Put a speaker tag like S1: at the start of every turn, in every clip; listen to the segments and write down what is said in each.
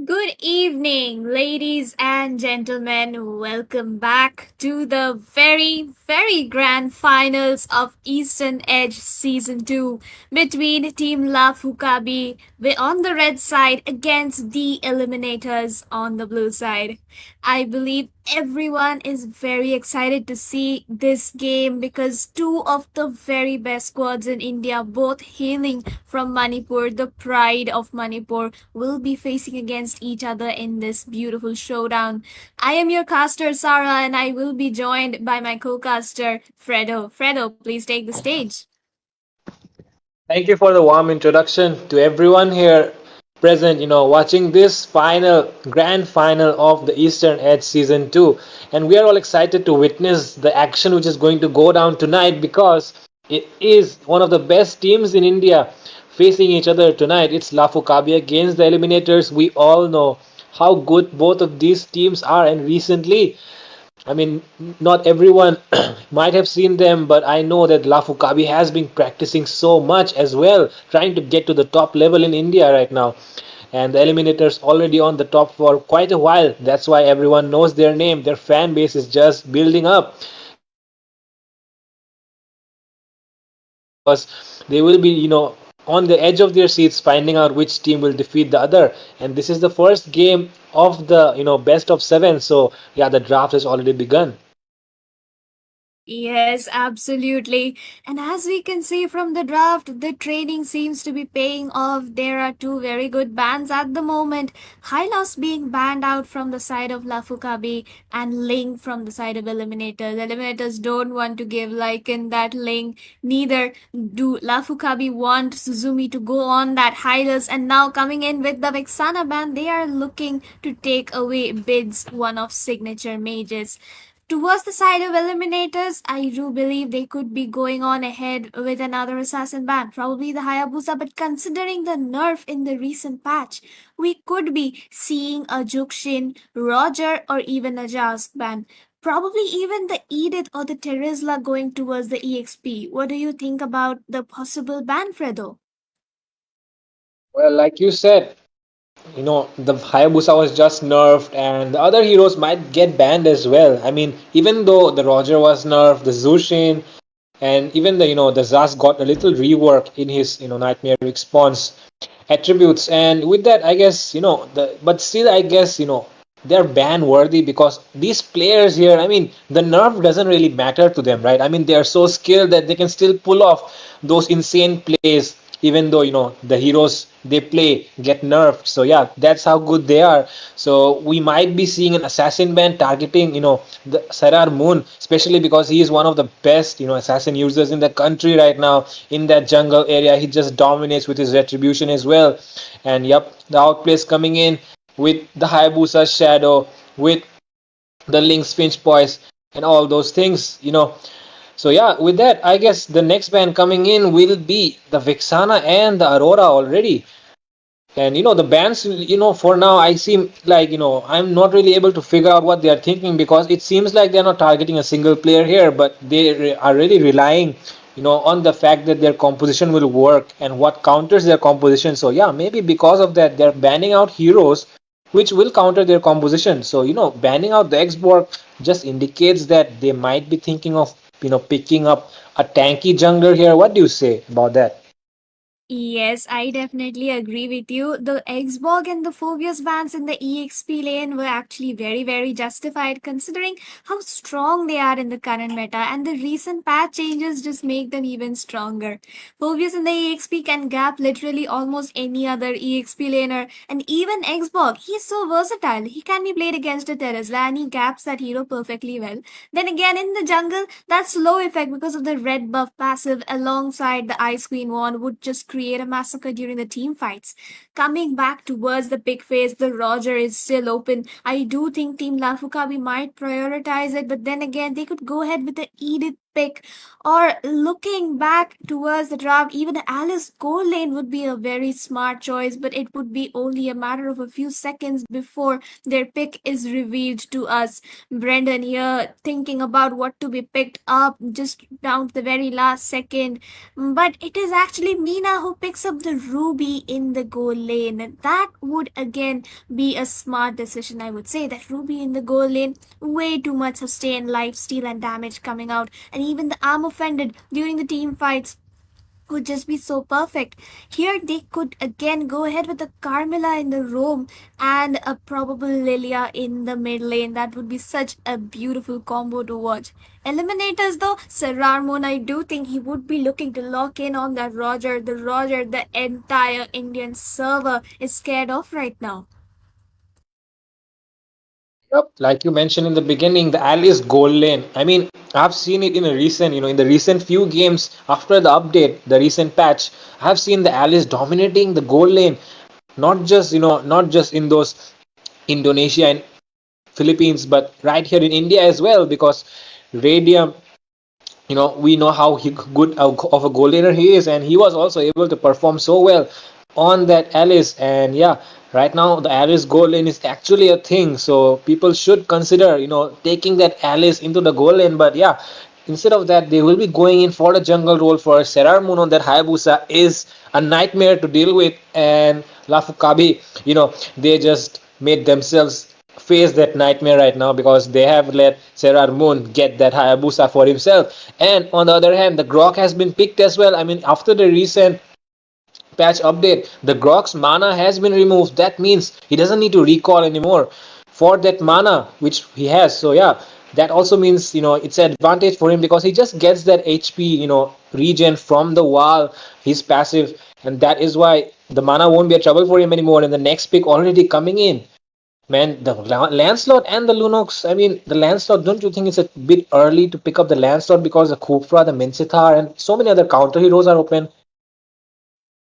S1: Good evening, ladies and gentlemen. Welcome back to the very grand finals of Eastern Edge Season 2 between Team Lafu Kabi on the red side against the Eliminators on the blue side. I believe everyone is very excited to see this game because two of the very best squads in India, both hailing from Manipur, the pride of Manipur, will be facing against each other in this beautiful showdown. I am your caster, Sarah, and I will be joined by my co caster, Fredo. Fredo, please take the stage.
S2: Thank you for the warm introduction to everyone here present, watching this grand final of the Eastern Edge Season 2. And we are all excited to witness the action which is going to go down tonight because it is one of the best teams in India facing each other tonight. It's Lafu Kabi against the Eliminators. We all know how good both of these teams are, and recently I mean, not everyone might have seen them, but I know that Lafu Kabi has been practicing so much as well, trying to get to the top level in India right now. And the Eliminators already on the top for quite a while. That's why everyone knows their name. Their fan base is just building up because they will be, on the edge of their seats, finding out which team will defeat the other. And this is the first game of the, best of seven. So yeah, the draft has already begun.
S1: Yes, absolutely. And as we can see from the draft, the training seems to be paying off. There are two very good bans at the moment. Hylos being banned out from the side of Lafukabi and Ling from the side of Eliminators. Eliminators don't want to give Lycan that Ling. Neither do Lafukabi want Suzumi to go on that Hylos. And now coming in with the Vexana ban, they are looking to take away Bid's one of signature mages. Towards the side of Eliminators, I do believe they could be going on ahead with another assassin ban, probably the Hayabusa, but considering the nerf in the recent patch, we could be seeing a Jukshin, Roger, or even a Jask ban. Probably even the Edith or the Terizla going towards the EXP. What do you think about the possible ban, Fredo?
S2: Well, like you said, the Hayabusa was just nerfed, and the other heroes might get banned as well. I mean, even though the Roger was nerfed, the Zushin, and even the Zas got a little rework in his Nightmare response attributes, and with that, I guess but still, I guess they're ban worthy because these players here. I mean, the nerf doesn't really matter to them, right? I mean, they are so skilled that they can still pull off those insane plays, even though the heroes they play get nerfed. So yeah, that's how good they are. So we might be seeing an assassin ban targeting the Sarar Moon, especially because he is one of the best assassin users in the country right now in that jungle area. He just dominates with his retribution as well. And yep, the outplays coming in with the Hayabusa Shadow, with the Link's Finch Poise, and all those things. So yeah, with that, I guess the next band coming in will be the Vixana and the Aurora already. And the bands, for now, I seem like I'm not really able to figure out what they are thinking because it seems like they're not targeting a single player here, but they are really relying, on the fact that their composition will work and what counters their composition. So yeah, maybe because of that, they're banning out heroes which will counter their composition. So banning out the X-Borg just indicates that they might be thinking of picking up a tanky jungler here. What do you say about that?
S1: Yes, I definitely agree with you. The Xborg and the Phobius bans in the EXP lane were actually very justified considering how strong they are in the current meta, and the recent patch changes just make them even stronger. Phobius in the EXP can gap literally almost any other EXP laner, and even Xborg, he's so versatile. He can be played against a Terizla and he gaps that hero perfectly well. Then again, in the jungle, that slow effect because of the red buff passive alongside the Ice Queen wand would just create a massacre during the team fights. Coming back towards the big phase, the Roger is still open. I do think Team Lafukabi might prioritize it, but then again, they could go ahead with the Edith pick. Or looking back towards the draft, even Alice Gold Lane would be a very smart choice, but it would be only a matter of a few seconds before their pick is revealed to us. Brendan here thinking about what to be picked up just down to the very last second. But it is actually Mina who picks up the ruby in the goal lane. That would again be a smart decision, I would say. That ruby in the goal lane, way too much sustain, life, steal, and damage coming out, and even the arm offended during the team fights would just be so perfect. Here they could again go ahead with the Carmilla in the roam and a probable Lilia in the mid lane. That would be such a beautiful combo to watch. Eliminators though, Sir Ramon, I do think he would be looking to lock in on that Roger. The Roger the entire Indian server is scared of right now.
S2: Yep, like you mentioned in the beginning, the Alice goal lane. I mean, I've seen it in a recent, in the recent few games after the update, the recent patch. I've seen the Alice dominating the goal lane, not just, not just in those Indonesia and Philippines, but right here in India as well, because Radium, we know how good of a goal laner he is, and he was also able to perform so well on that Alice. And yeah, right now the Alice goal lane is actually a thing, so people should consider, taking that Alice into the goal lane. But yeah, instead of that, they will be going in for the jungle role. For Serar Moon on that Hayabusa is a nightmare to deal with, and Lafu Kabi, they just made themselves face that nightmare right now because they have let Serar Moon get that Hayabusa for himself. And on the other hand, the Grok has been picked as well. I mean, after the recent patch update, the Grok's mana has been removed. That means he doesn't need to recall anymore for that mana which he has. So yeah, that also means it's an advantage for him because he just gets that HP regen from the wall, his passive, and that is why the mana won't be a trouble for him anymore. And the next pick already coming in. Man, the Lancelot and the Lunox. I mean, the Lancelot, don't you think it's a bit early to pick up the Lancelot because the Khufra, the Mincetar, and so many other counter heroes are open?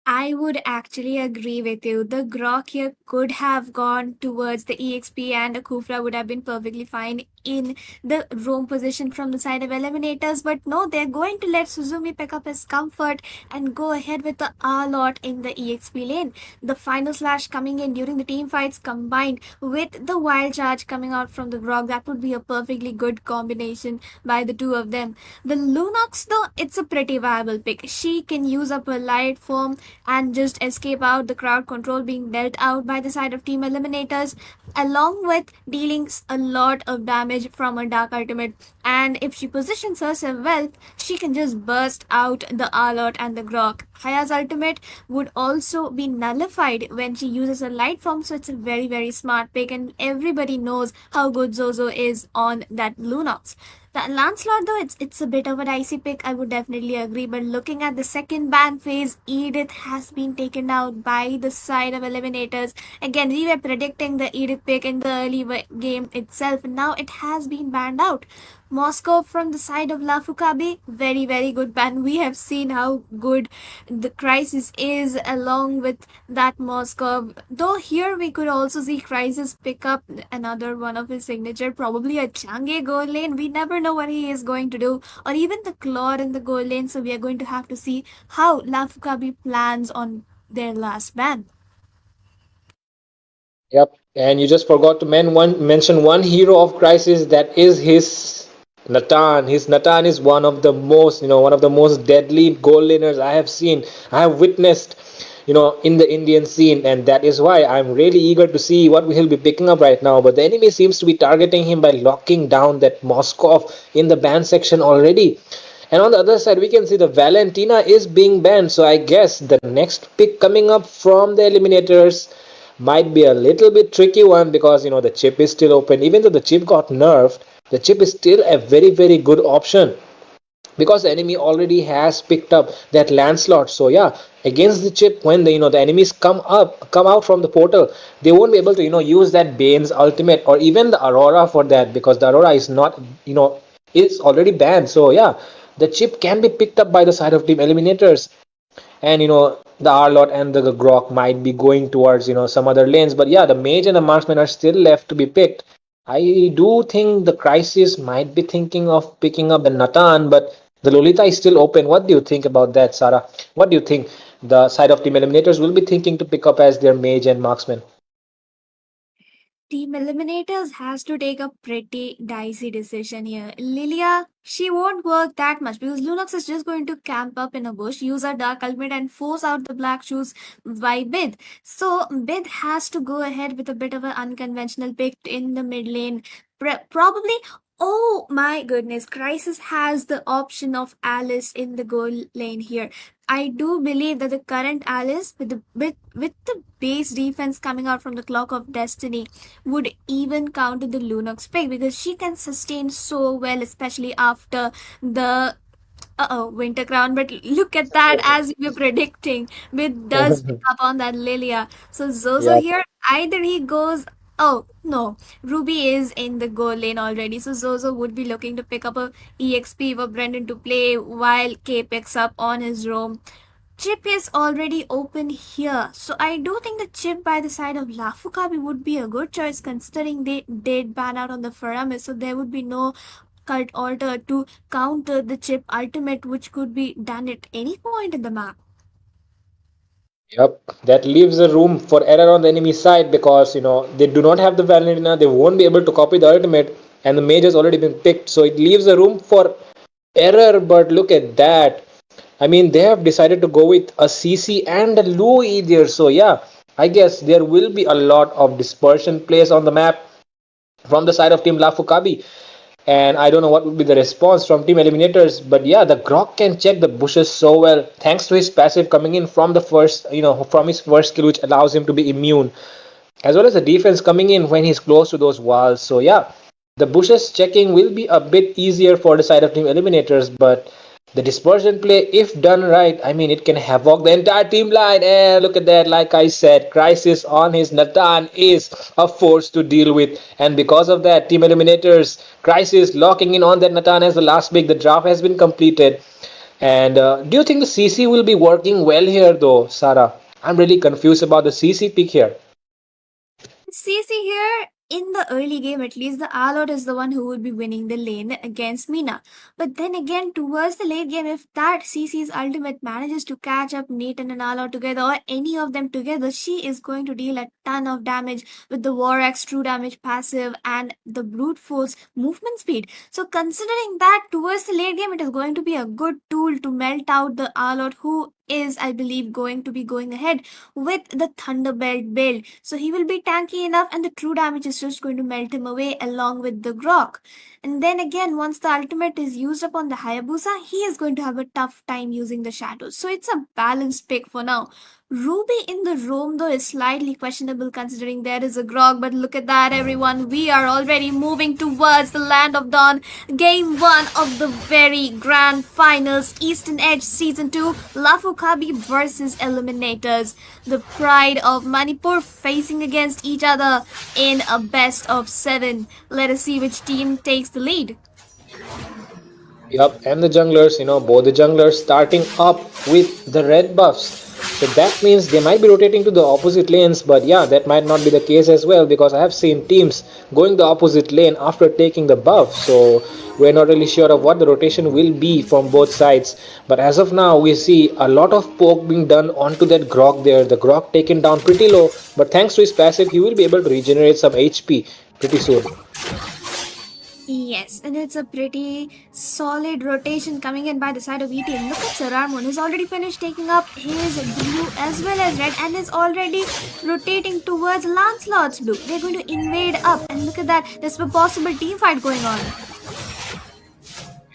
S1: I would actually agree with you. The Grok here could have gone towards the EXP and a Kufra would have been perfectly fine in the roam position from the side of Eliminators. But no, they're going to let Suzumi pick up his comfort and go ahead with the R-Lot in the EXP lane. The final slash coming in during the team fights combined with the wild charge coming out from the Grok, that would be a perfectly good combination by the two of them. The Lunox though, it's a pretty viable pick. She can use up her light form and just escape out the crowd control being dealt out by the side of team eliminators, along with dealing a lot of damage from a dark ultimate. And if she positions herself well, she can just burst out the Alot and the Grok. Haya's ultimate would also be nullified when she uses her light form, so it's a very smart pick, and everybody knows how good Zozo is on that Lunox. The Lancelot, though, it's a bit of a dicey pick, I would definitely agree. But looking at the second ban phase, Edith has been taken out by the side of Eliminators. Again, we were predicting the Edith pick in the early game itself, and now it has been banned out. Moscow from the side of Lafu Kabi, very good ban. We have seen how good the Crisis is along with that Moscow. Though here we could also see Crisis pick up another one of his signature, probably a Change goal lane. We never know what he is going to do, or even the Claude in the goal lane. So we are going to have to see how Lafu Kabi plans on their last ban.
S2: Yep. And you just forgot to mention one hero of Crisis, that is his Natan. His Natan is one of the most deadly goal laners I have seen. I have witnessed, in the Indian scene, and that is why I'm really eager to see what he'll be picking up right now. But the enemy seems to be targeting him by locking down that Moskov in the ban section already. And on the other side, we can see the Valentina is being banned. So I guess the next pick coming up from the Eliminators might be a little bit tricky one because the chip is still open. Even though the chip got nerfed, the chip is still a very good option because the enemy already has picked up that Lancelot. So yeah, against the chip, when the enemies come out from the portal, they won't be able to use that Bane's ultimate or even the Aurora for that, because the Aurora is not is already banned. So yeah, the chip can be picked up by the side of team eliminators. And the Arlot and the Grok might be going towards some other lanes, but yeah, the mage and the marksman are still left to be picked. I do think the Crisis might be thinking of picking up the Natan, but the Lolita is still open. What do you think about that, Sarah? What do you think the side of Team Eliminators will be thinking to pick up as their mage and marksman?
S1: Team Eliminators has to take a pretty dicey decision here. Lilia, she won't work that much because Lunox is just going to camp up in a bush, use her Dark Ultimate, and force out the Black Shoes by Bid. So Bid has to go ahead with a bit of an unconventional pick in the mid lane. Probably. Oh my goodness, Crisis has the option of Alice in the goal lane here. I do believe that the current Alice, with the base defense coming out from the Clock of Destiny, would even counter the Lunox pick because she can sustain so well, especially after the Winter Crown. But look at that, as we were predicting, Bit does pick up on that Lilia. So Zozo
S2: Yep.
S1: here, either he goes. Oh no, Ruby is in the goal lane already, so Zozo would be looking to pick up a EXP for Brendan to play while K picks up on his roam. Chip is already open here, so I do think the chip by the side of Lafu Kabi would be a good choice considering they did ban out on the Faramis, so there would be no cult altar to counter the chip ultimate, which could be done at any point in the map.
S2: Yep, that leaves a room for error on the enemy side because they do not have the Valentina, they won't be able to copy the ultimate, and the mage has already been picked, so it leaves a room for error. But look at that. I mean, they have decided to go with a CC and a Louis there, so yeah, I guess there will be a lot of dispersion plays on the map from the side of Team Lafu Kabi. And I don't know what would be the response from Team Eliminators, but yeah, the Grok can check the bushes so well thanks to his passive coming in from the first, from his first skill, which allows him to be immune, as well as the defense coming in when he's close to those walls. So yeah, the bushes checking will be a bit easier for the side of Team Eliminators, but the dispersion play, if done right, I mean, it can havoc the entire team line. And look at that, like I said, Crisis on his Natan is a force to deal with. And because of that, Team Eliminators, Crisis locking in on that Natan as the last pick. The draft has been completed. And do you think the CC will be working well here, though, Sarah? I'm really confused about the CC pick here.
S1: CC here, in the early game at least, the Alot is the one who would be winning the lane against Mina. But then again, towards the late game, if that CC's ultimate manages to catch up Nathan and Alot together, or any of them together, she is going to deal a ton of damage with the War Axe true damage passive and the brute force movement speed. So considering that, towards the late game, it is going to be a good tool to melt out the Alot, who is, I believe, going to be going ahead with the Thunderbelt build. So he will be tanky enough, and the true damage is just going to melt him away along with the Grok. And then again, once the ultimate is used upon the Hayabusa, he is going to have a tough time using the shadows. So it's a balanced pick for now. Ruby in the roam though is slightly questionable considering there is a grog, but look at that everyone. We are already moving towards the land of dawn. Game 1 of the very grand finals, Eastern Edge Season 2, Lafu Kabi versus Eliminators. The pride of Manipur facing against each other in a best of 7. Let us see which team takes the lead.
S2: Yup, and the junglers, both the junglers starting up with the red buffs. So that means they might be rotating to the opposite lanes, but yeah, that might not be the case as well because I have seen teams going the opposite lane after taking the buff. So we're not really sure of what the rotation will be from both sides. But as of now, we see a lot of poke being done onto that Grok there. The Grok taken down pretty low, but thanks to his passive, he will be able to regenerate some HP pretty soon.
S1: Yes, and it's a pretty solid rotation coming in by the side of ET. Look at Saramon, who's already finished taking up his blue as well as red and is already rotating towards Lancelot's blue. They're going to invade up, and look at that, there's a possible team fight going on.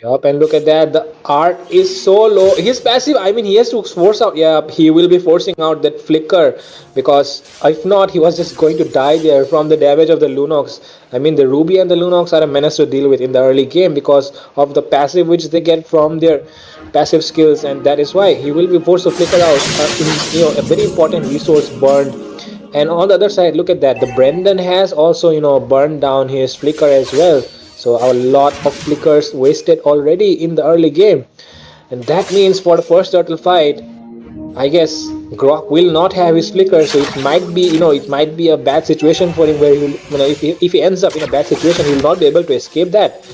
S2: Yup, and look at that. The art is so low. His passive, I mean, he has to force out. Yeah, he will be forcing out that flicker because if not, he was just going to die there from the damage of the Lunox. I mean, the Ruby and the Lunox are a menace to deal with in the early game because of the passive which they get from their passive skills, and that is why he will be forced to flicker out. A very important resource burned. And on the other side, look at that. The Brendan has also, burned down his flicker as well. So a lot of flickers wasted already in the early game. And that means for the first turtle fight, I guess Grok will not have his flicker, so it might be, it might be a bad situation for him where if he ends up in a bad situation, he will not be able to escape that.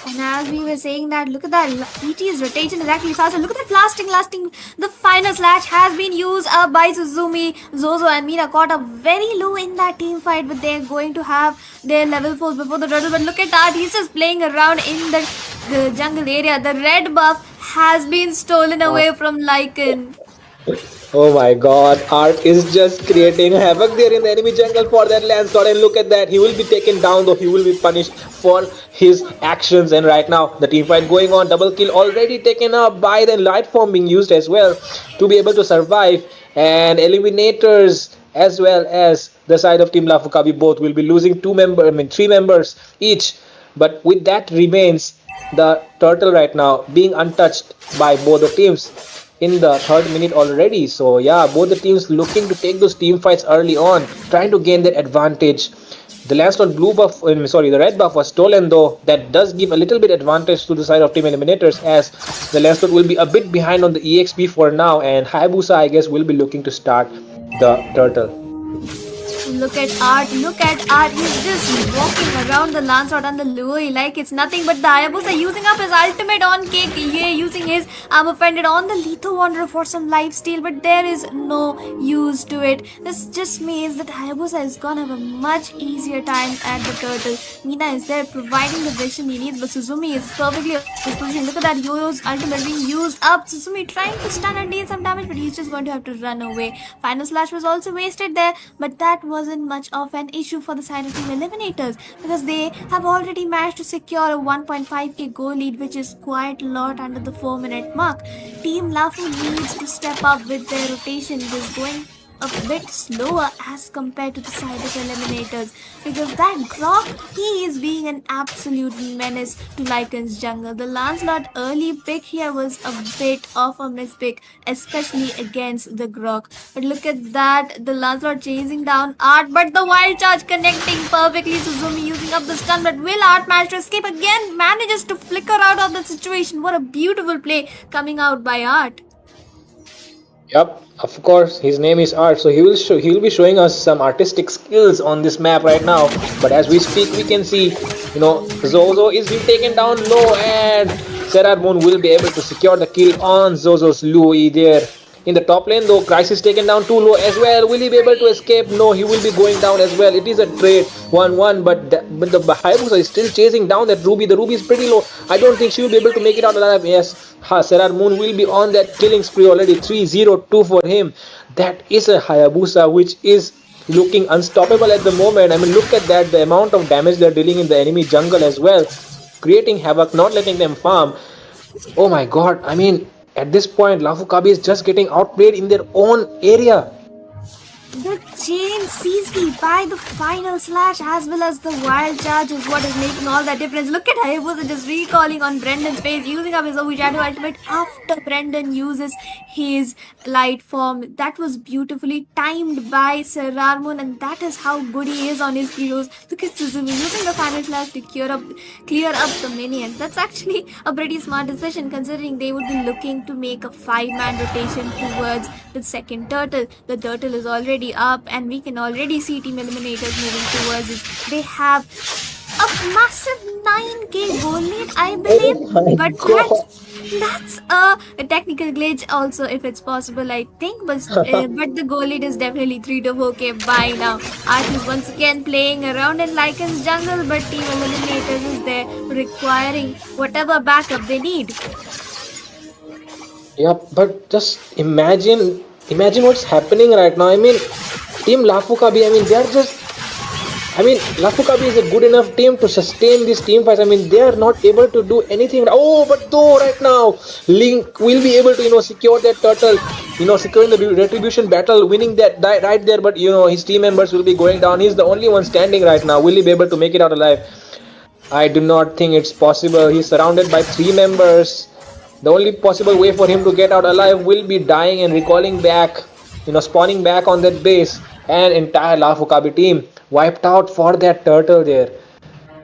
S1: And as we were saying that, look at that, ET's rotation is actually faster. Look at that lasting. The final slash has been used up by Suzumi. Zozo and Mina caught up very low in that team fight, but they're going to have their level 4s before the turtle. But look at that, he's just playing around in the jungle area. The red buff has been stolen away from Lycan.
S2: Oh my god, Art is just creating havoc there in the enemy jungle for that Lancelot, and look at that, he will be taken down, though he will be punished for his actions. And right now the team fight going on, double kill already taken up by the light form being used as well to be able to survive, and eliminators as well as the side of Team Lafu Kabi both will be losing three members each. But with that remains the turtle right now being untouched by both the teams in the third minute already. So yeah, both the teams looking to take those team fights early on, trying to gain that advantage. The Lancelot blue buff, the red buff was stolen, though that does give a little bit advantage to the side of Team Eliminators, as the Lancelot will be a bit behind on the EXP for now, and Hayabusa I guess will be looking to start the turtle.
S1: Look at Art, look at Art. He's just walking around the Lancelot and the Louis like it's nothing but the Hayabusa using up his ultimate on kick. Yeah, using his armor fended on the Lethal Wanderer for some lifesteal, but there is no use to it. This just means that Hayabusa is gonna have a much easier time at the turtle. Mina is there providing the vision he needs, but Suzumi is perfectly on his position. Look at that Yoyo's ultimate being used up. Suzumi trying to stun and deal some damage, but he's just going to have to run away. Final slash was also wasted there, but that wasn't much of an issue for the side of Team Eliminators, because they have already managed to secure a 1.5k goal lead, which is quite a lot under the 4-minute mark. Team Lafu needs to step up with their rotation. It is going a bit slower as compared to the side of Eliminators, because that Grok, he is being an absolute menace to Lycan's jungle. The Lancelot early pick here was a bit of a mispick, especially against the Grok. But look at that, the Lancelot chasing down Art, but the wild charge connecting perfectly. Suzumi using up the stun, but will Art manage to escape again? Manages to flicker out of the situation. What a beautiful play coming out by Art.
S2: Yep, of course. His name is Art, so he'll be showing us some artistic skills on this map right now. But as we speak, we can see, Zozo is being taken down low, and Serad Moon will be able to secure the kill on Zozo's Louis there. In the top lane, though, Crisis taken down too low as well. Will he be able to escape? No, he will be going down as well. It is a trade 1-1, but the Hayabusa is still chasing down that Ruby. The Ruby is pretty low. I don't think she will be able to make it out alive. Yes, Serad Moon will be on that killing spree already. 3-0-2 for him. That is a Hayabusa which is looking unstoppable at the moment. I mean, look at that, the amount of damage they're dealing in the enemy jungle as well, creating havoc, not letting them farm. Oh my god, I mean, at this point, Lafu Kabi is just getting outplayed in their own area.
S1: The chain sees me by the final slash as well as the wild charge is what is making all that difference. Look at Hayabusa just recalling on Brendan's face, using up his Shadow ultimate after Brendan uses his light form. That was beautifully timed by Sir Rarmon, and that is how good he is on his heroes. Look at Suzumi using the final slash to clear up the minions. That's actually a pretty smart decision, considering they would be looking to make a 5-man rotation towards the second turtle. The turtle is already up, and we can already see Team Eliminators moving towards it. They have a massive 9k goal lead, I believe,
S2: Oh my
S1: but
S2: god.
S1: that's a technical glitch also, if it's possible, I think, but the goal lead is definitely 3 to 4k by now. Art is once again playing around in Lycan's jungle, but Team Eliminators is there requiring whatever backup they need.
S2: Yep, but just imagine what's happening right now. I mean, Team Lafu Kabi, Lafu Kabi is a good enough team to sustain these team fights. I mean, they are not able to do anything. Oh, but though right now, Link will be able to, secure that turtle, securing the retribution battle, winning that right there. But, his team members will be going down. He's the only one standing right now. Will he be able to make it out alive? I do not think it's possible. He's surrounded by 3 members. The only possible way for him to get out alive will be dying and recalling back, spawning back on that base, and entire Lafu Kabi team wiped out for that turtle there.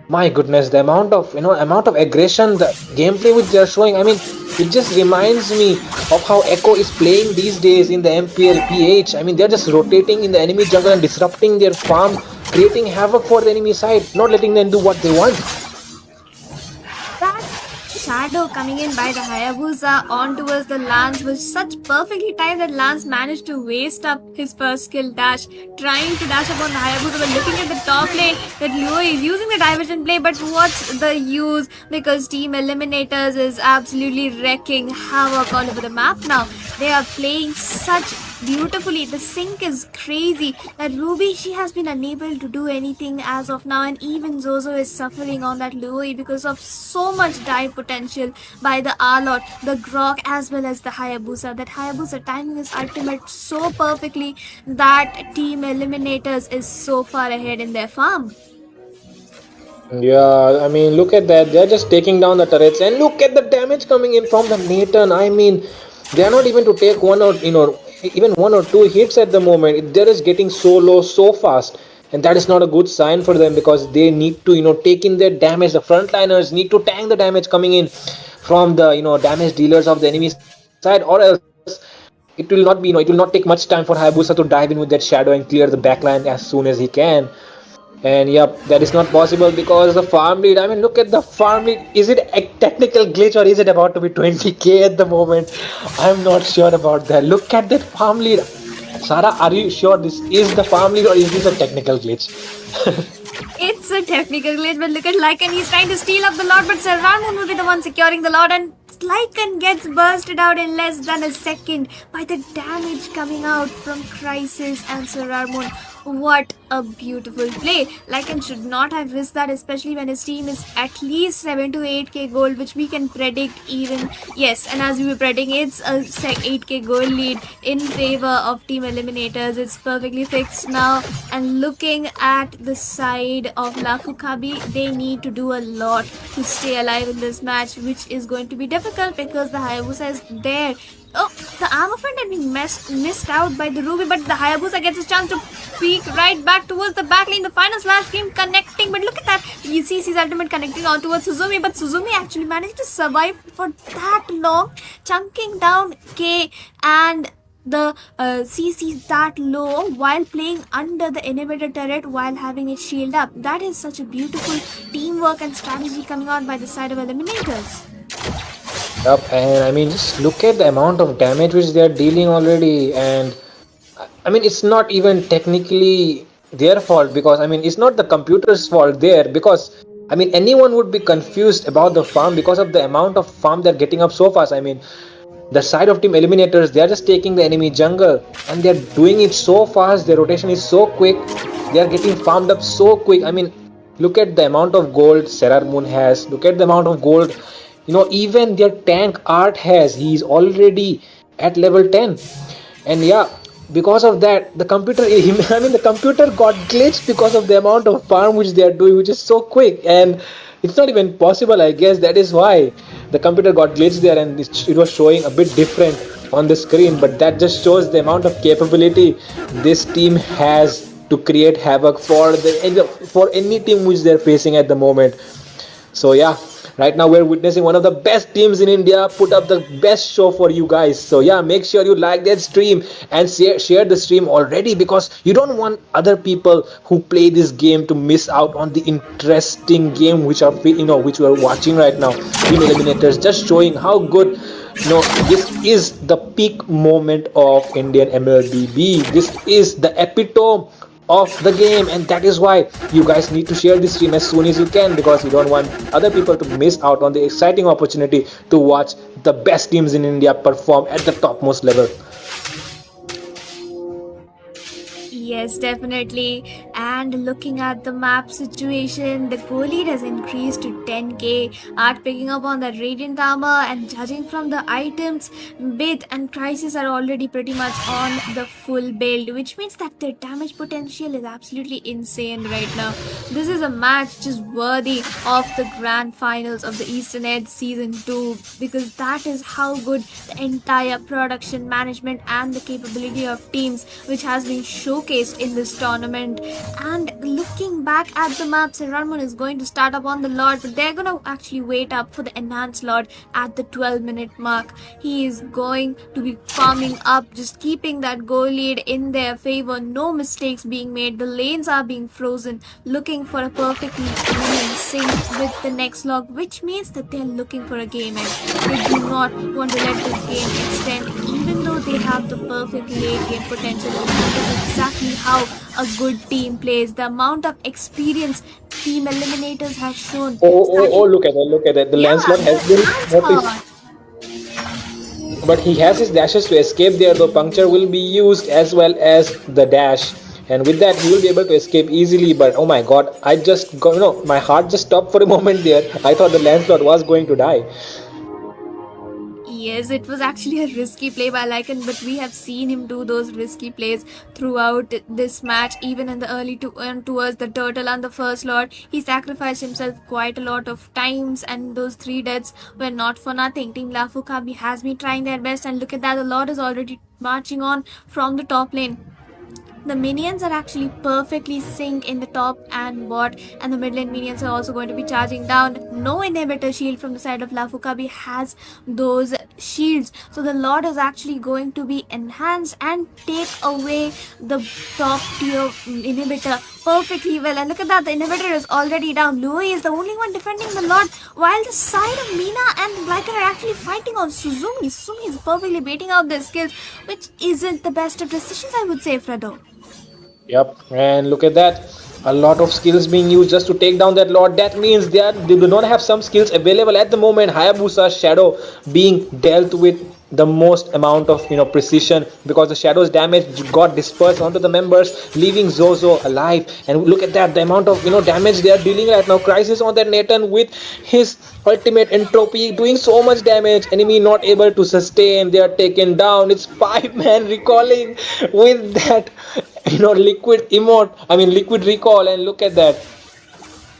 S2: My goodness, the amount of aggression, the gameplay which they're showing. I mean, it just reminds me of how Echo is playing these days in the MPL PH. I mean, they're just rotating in the enemy jungle and disrupting their farm, creating havoc for the enemy side, not letting them do what they want.
S1: That shadow coming in by the Hayabusa on towards the Lance was such perfectly timed that Lance managed to waste up his first skill dash, trying to dash upon the Hayabusa. But looking at the top lane, that Luo is using the diversion play, but what's the use? Because Team Eliminators is absolutely wrecking havoc all over the map now. They are playing such beautifully. The sync is crazy. That Ruby, she has been unable to do anything as of now, and even Zozo is suffering on that Louis because of so much dive potential by the Arlot, the Grok, as well as the Hayabusa. That Hayabusa timing his ultimate so perfectly that Team Eliminators is so far ahead in their farm.
S2: Yeah, I mean, look at that. They're just taking down the turrets, and look at the damage coming in from the Nathan. I mean, they are not even to take one or even one or two hits at the moment. They're just getting so low so fast, and that is not a good sign for them because they need to take in their damage. The frontliners need to tank the damage coming in from the damage dealers of the enemy side, or else it will not be it will not take much time for Hayabusa to dive in with that shadow and clear the backline as soon as he can. And yep, that is not possible because the farm lead. I mean, look at the farm lead. Is it a technical glitch or is it about to be 20k at the moment? I'm not sure about that. Look at that farm lead. Sarah, are you sure this is the farm lead or is this a technical glitch?
S1: It's a technical glitch, but look at Lycan. He's trying to steal up the lot, but Serranon will be the one securing the lot, and Lycan gets bursted out in less than a second by the damage coming out from Crisis and Serranon. What a beautiful play. Lycan should not have risked that, especially when his team is at least 7 to 8k gold, which we can predict even. Yes, and as we were predicting, it's a 8k gold lead in favor of Team Eliminators. It's perfectly fixed now. And looking at the side of Lafu Kabi, they need to do a lot to stay alive in this match, which is going to be difficult because the Hayabusa is there. Oh, the armor front had been missed out by the Ruby, but the Hayabusa gets a chance to peek right back towards the back lane. The final slash game connecting, but look at that. You see his ultimate connecting on towards Suzumi, but Suzumi actually managed to survive for that long, chunking down K and the CC that low while playing under the inhibitor turret while having its shield up. That is such a beautiful teamwork and strategy coming out by the side of Eliminators.
S2: Yep, and I mean, just look at the amount of damage which they are dealing already, and I mean, it's not even technically their fault because I mean, it's not the computer's fault there because I mean, anyone would be confused about the farm because of the amount of farm they're getting up so fast. I mean, the side of Team Eliminators, they're just taking the enemy jungle and they're doing it so fast. Their rotation is so quick. They are getting farmed up so quick. I mean, look at the amount of gold Serar Moon has. Look at the amount of gold. Even their tank Art has. He's already at level 10. And yeah, because of that, the computer, I mean, the computer got glitched because of the amount of farm which they are doing, which is so quick. And it's not even possible, I guess. That is why the computer got glitched there and it was showing a bit different on the screen. But that just shows the amount of capability this team has to create havoc for any team which they're facing at the moment. So yeah, right now we're witnessing one of the best teams in India put up the best show for you guys. So yeah, make sure you like that stream and share the stream already because you don't want other people who play this game to miss out on the interesting game which we are watching right now. Team Eliminators just showing how good this is the peak moment of Indian MLBB. This is the epitome of the game, and that is why you guys need to share this stream as soon as you can because you don't want other people to miss out on the exciting opportunity to watch the best teams in India perform at the topmost level.
S1: Yes, definitely. And looking at the map situation, the goal lead has increased to 10k. Art picking up on that radiant armor, and judging from the items, Bit and Crisis are already pretty much on the full build, which means that their damage potential is absolutely insane right now. This is a match just worthy of the grand finals of the Eastern Edge Season 2 because that is how good the entire production management and the capability of teams which has been showcased showcased in this tournament. And looking back at the map, Sir Ramon is going to start up on the Lord, but they're going to actually wait up for the enhanced Lord at the 12-minute mark. He is going to be farming up, just keeping that goal lead in their favor. No mistakes being made. The lanes are being frozen, looking for a perfectly even sync with the next log, which means that they're looking for a game edge. They do not want to let this game extend, even though they have the perfect late game potential. That is exactly how a good team plays. The amount of experience Team Eliminators has shown.
S2: Oh,
S1: Starting,
S2: look at that, look at that. The
S1: yeah,
S2: Lancelot
S1: the
S2: has been
S1: enhanced
S2: noticed.
S1: Lord.
S2: But he has his dashes to escape there, though puncture will be used as well as the dash. And with that, he will be able to escape easily. But oh my god, I just got, my heart just stopped for a moment there. I thought the Lancelot was going to die.
S1: Yes, it was actually a risky play by Lycan, but we have seen him do those risky plays throughout this match. Even in the early towards the turtle and the first lord, he sacrificed himself quite a lot of times, and those three deaths were not for nothing. Team Lafu Kabi has been trying their best, and look at that, the lord is already marching on from the top lane. The minions are actually perfectly synced in the top and bot, and the mid lane minions are also going to be charging down. No inhibitor shield from the side of Lafukabi has those shields, so the Lord is actually going to be enhanced and take away the top tier inhibitor perfectly well. And look at that, the inhibitor is already down. Louis is the only one defending the Lord, while the side of Mina and Blacker are actually fighting on Suzumi. Suzumi is perfectly baiting out their skills, which isn't the best of decisions, I would say, Fredo.
S2: Yep, and look at that. A lot of skills being used just to take down that lord. That means they do not have some skills available at the moment. Hayabusa's shadow being dealt with the most amount of precision, because the shadow's damage got dispersed onto the members, leaving Zozo alive. And look at that, the amount of damage they are dealing right now. Crisis on that Nathan with his ultimate entropy doing so much damage. Enemy not able to sustain. They are taken down. It's 5 man recalling with that liquid emote. I mean liquid recall, and look at that.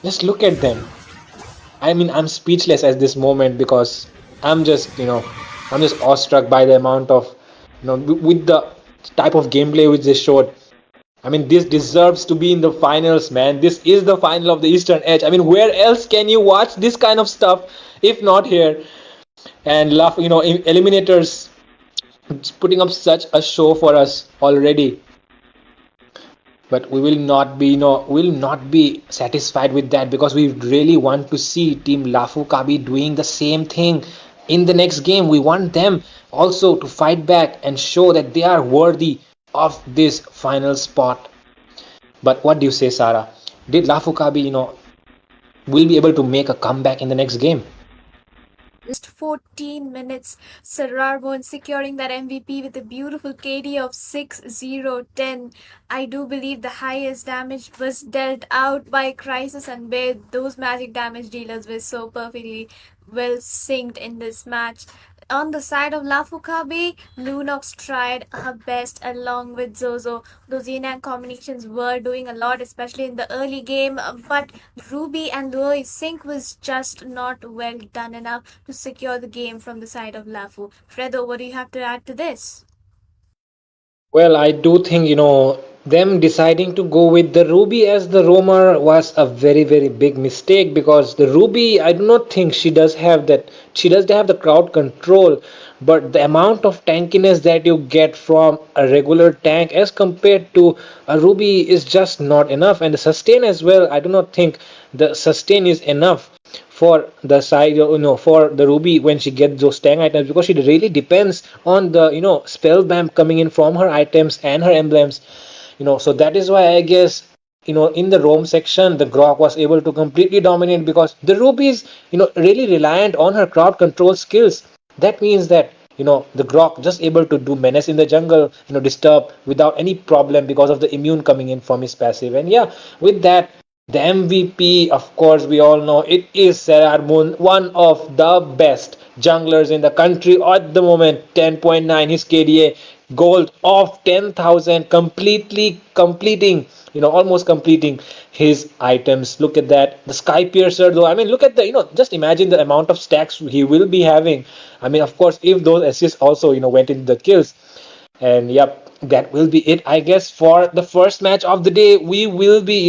S2: Just look at them. I mean, I'm speechless at this moment, because I'm just, I'm just awestruck by the amount of, with the type of gameplay which they showed. I mean, this deserves to be in the finals, man. This is the final of the Eastern Edge. I mean, where else can you watch this kind of stuff if not here? And love, Eliminators putting up such a show for us already. But we will not be will not be satisfied with that, because we really want to see team Lafu Kabi doing the same thing in the next game. We want them also to fight back and show that they are worthy of this final spot. But what do you say, Sarah? Did Lafu Kabi will be able to make a comeback in the next game?
S1: Just 14 minutes, Sararvon securing that MVP with a beautiful KD of 6-0-10. I do believe the highest damage was dealt out by Crisis and Bear. Those magic damage dealers were so perfectly well synced in this match. On the side of Lafukabe, Lunox tried her best along with Zozo. Those yin combinations were doing a lot, especially in the early game, but Ruby and Luoi's sync was just not well done enough to secure the game from the side of Lafu. Fredo, what do you have to add to this?
S2: Well, I do think, them deciding to go with the Ruby as the roamer was a very, very big mistake, because the Ruby, I do not think she does have that. She does have the crowd control, but the amount of tankiness that you get from a regular tank as compared to a Ruby is just not enough. And the sustain as well, I do not think the sustain is enough for the side, for the Ruby when she gets those tank items, because she really depends on the spell bam coming in from her items and her emblems. So that is why I guess in the roam section the Grok was able to completely dominate, because the Ruby is really reliant on her crowd control skills. That means that the Grok just able to do menace in the jungle, disturb without any problem because of the immune coming in from his passive. And yeah, with that, the MVP, of course, we all know it is Serar Moon, one of the best junglers in the country at the moment. 10.9 his KDA, gold of 10,000, completely completing, almost completing his items. Look at that. The Sky Piercer, though, I mean, look at the, just imagine the amount of stacks he will be having. I mean, of course, if those assists also, went into the kills. And yep, that will be it, I guess, for the first match of the day. We will be,